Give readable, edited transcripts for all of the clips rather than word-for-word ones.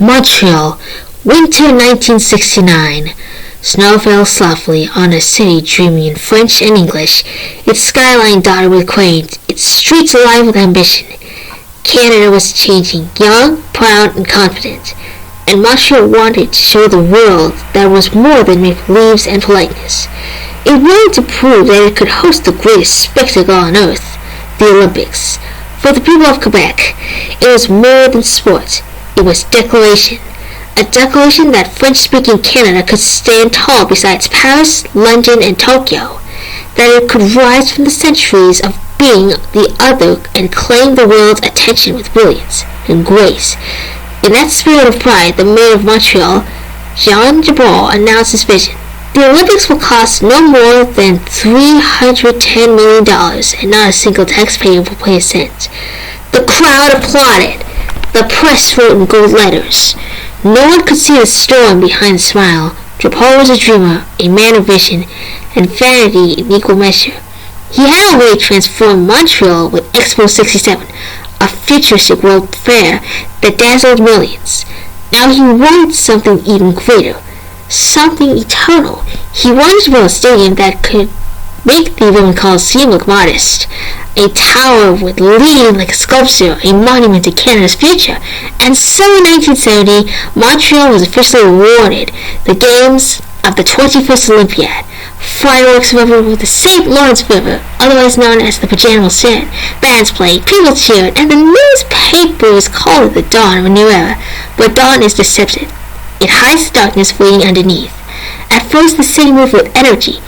Montreal, winter 1969. Snow fell softly on a city dreaming in French and English, its skyline dotted with cranes, its streets alive with ambition. Canada was changing, young, proud, and confident, and Montreal wanted to show the world that was more than make-believes and politeness. It wanted to prove that it could host the greatest spectacle on earth, the Olympics. For the people of Quebec, it was more than sport. It was declaration. A declaration that French-speaking Canada could stand tall besides Paris, London, and Tokyo. That it could rise from the centuries of being the other and claim the world's attention with brilliance and grace. In that spirit of pride, the mayor of Montreal, Jean Jabot, announced his vision. The Olympics will cost no more than $310 million, and not a single taxpayer will pay a cent. The crowd applauded. The press wrote in gold letters. No one could see the storm behind the smile. Drapeau was a dreamer, a man of vision, and vanity in equal measure. He had already transformed Montreal with Expo 67, a futuristic world fair that dazzled millions. Now he wanted something even greater, something eternal. He wanted to build a stadium that could make the Roman Coliseum look modest, a tower with leaning like a sculpture, a monument to Canada's future. And so in 1970, Montreal was officially awarded the Games of the 21st Olympiad. Fireworks rubbered with the St. Lawrence River, otherwise known as the Pajanal Sand. Bands played, people cheered, and the newspapers called it the dawn of a new era. But dawn is deceptive. It hides the darkness waiting underneath. At first, the city moved with energy.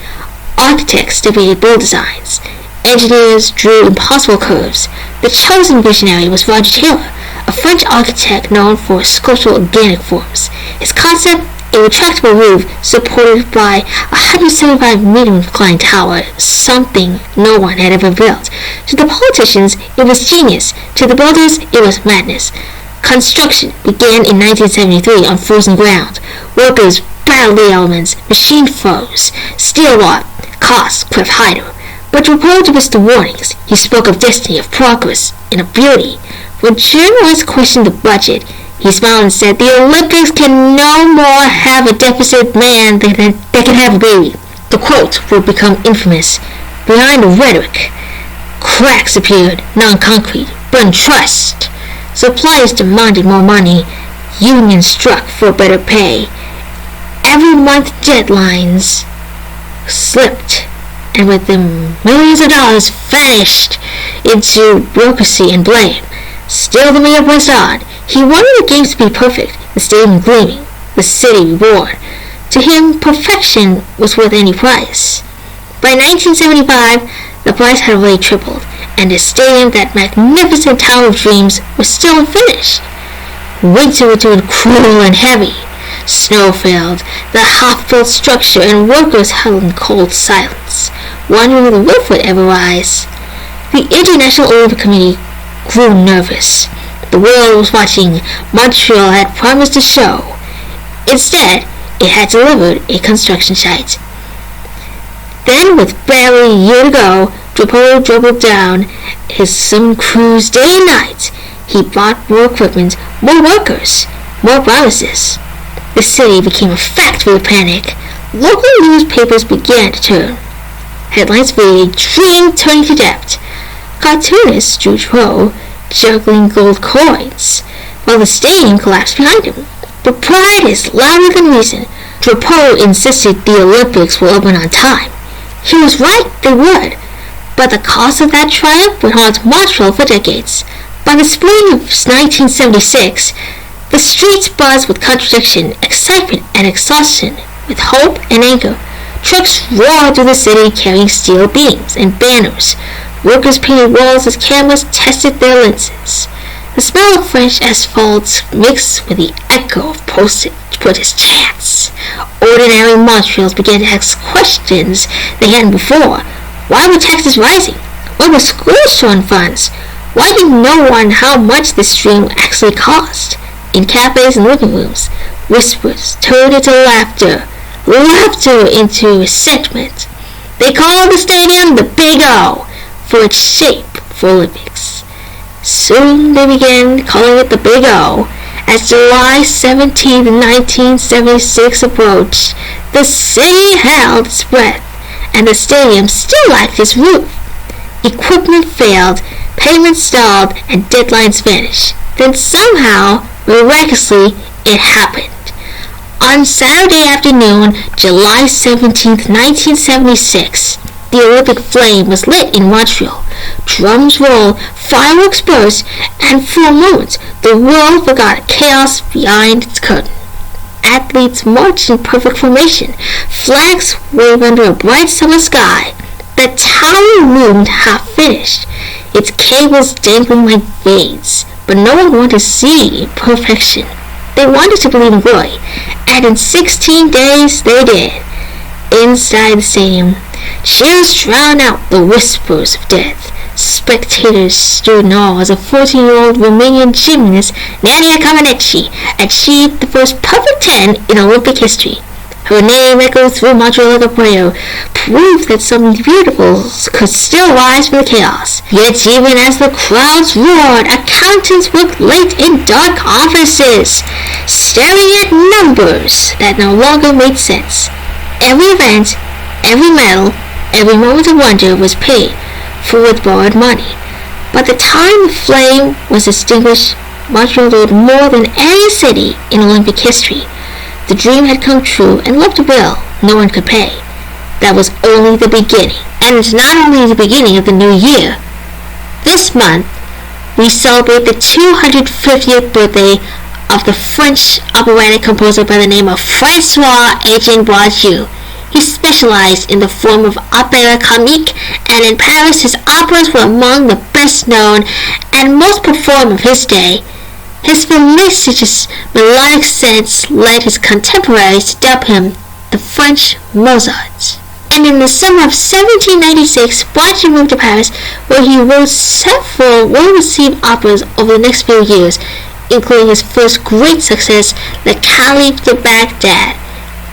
Architects debated bold designs. Engineers drew impossible curves. The chosen visionary was Roger Taylor, a French architect known for sculptural organic forms. His concept, a retractable roof supported by a 175-meter reclined tower, something no one had ever built. To the politicians, it was genius. To the builders, it was madness. Construction began in 1973 on frozen ground. Workers battled the elements, machine froze, steel wrought, costs crept higher. But Drapeau dismissed the warnings. He spoke of destiny, of progress, and of beauty. When journalists questioned the budget, he smiled and said, "The Olympics can no more have a deficit man than they can have a baby." The quote would become infamous. Behind the rhetoric, cracks appeared, non-concrete, but in trust. Suppliers demanded more money. Unions struck for better pay. Every month deadlines slipped, and with them millions of dollars vanished into bureaucracy and blame. Still the mayor pressed on. He wanted the games to be perfect, the stadium gleaming, the city reward. To him, perfection was worth any price. By 1975, the price had already tripled, and the stadium, that magnificent tower of dreams, was still unfinished. Winter turned cruel and heavy. Snow fell, the half-built structure, and workers huddled in cold silence, wondering if the roof would ever rise. The International Olympic Committee grew nervous. The world was watching. Montreal had promised a show. Instead, it had delivered a construction site. Then, with barely a year to go, Drapeau dribbled down his summer cruise day and night. He bought more equipment, more workers, more promises. The city became a factory of panic. Local newspapers began to turn. Headlines read, "Dream turning to debt." Cartoonists drew Drapeau juggling gold coins, while the stadium collapsed behind him. But pride is louder than reason. Drapeau insisted the Olympics will open on time. He was right, they would. But the cost of that triumph would haunt Montreal for decades. By the spring of 1976, the streets buzzed with contradiction, excitement, and exhaustion, with hope and anger. Trucks roared through the city carrying steel beams and banners. Workers painted walls as cameras tested their lenses. The smell of French asphalt mixed with the echo of protest chants. Ordinary Montreals began to ask questions they hadn't before. Why were taxes rising? Why were schools showing funds? Why didn't no one know how much this dream actually cost? In cafes and living rooms, whispers turned into laughter, laughter into resentment. They called the stadium the Big O for its shape for Olympics. Soon they began calling it the Big O, As July 17, 1976 approached, the city held its breath, and the stadium still lacked its roof. Equipment failed, payments stalled, and deadlines vanished. Then somehow, miraculously, it happened. On Saturday afternoon, July 17, 1976, the Olympic flame was lit in Montreal. Drums rolled, fireworks burst, and for a moment, the world forgot chaos behind its curtain. Athletes marched in perfect formation. Flags waved under a bright summer sky. The tower loomed half-finished, its cables dangling like blades. But no one wanted to see perfection. They wanted to believe in glory, and in 16 days they did. Inside the stadium, cheers drowned out the whispers of death. Spectators stood in awe as a 14-year-old Romanian gymnast, Nadia Comaneci, achieved the first perfect 10 in Olympic history. Her name echoed through Montreal like a prayer, proof that something beautiful could still rise from the chaos. Yet even as the crowds roared, accountants worked late in dark offices, staring at numbers that no longer made sense. Every event, every medal, every moment of wonder was paid for with borrowed money. By the time the flame was extinguished, Montreal owed more than any city in Olympic history. The dream had come true and looked a bill no one could pay. That was only the beginning. And it's not only the beginning of the new year. This month, we celebrate the 250th birthday of the French operatic composer by the name of François-Eugène Boieldieu. He specialized in the form of opera comique, and in Paris his operas were among the best known and most performed of his day. His felicitous melodic sense led his contemporaries to dub him the French Mozart. And in the summer of 1796, Blanche moved to Paris, where he wrote several well-received operas over the next few years, including his first great success, The Caliph de Baghdad.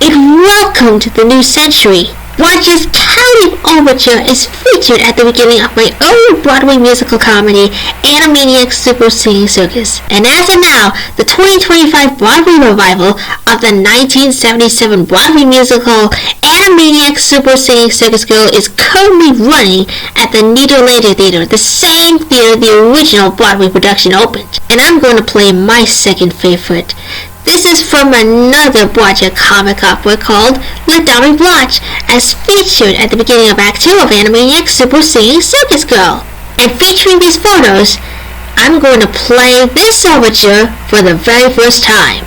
It welcomed the new century. Blanche's Caliph Overture is featured at the beginning of my early Broadway musical comedy, Animaniacs Super Singing Circus. And as of now, the 2025 Broadway revival of the 1977 Broadway musical, Animaniacs Super Singing Circus Girl, is currently running at the Nederlander Theatre, the same theater the original Broadway production opened. And I'm going to play my second favorite. This is from another Broadway comic opera called La Dame Blanche, as featured at the beginning of Act 2 of Animaniacs Super Singing Circus Girl. And featuring these photos, I'm going to play this overture for the very first time.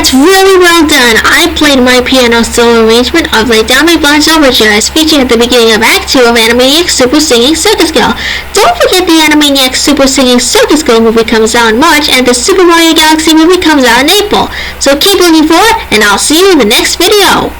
That's really well done. I played my piano solo arrangement of Les Dames Blanche Overture as featured at the beginning of Act 2 of Animaniacs Super Singing Circus Girl. Don't forget the Animaniacs Super Singing Circus Girl movie comes out in March and the Super Mario Galaxy movie comes out in April. So keep looking forward and I'll see you in the next video.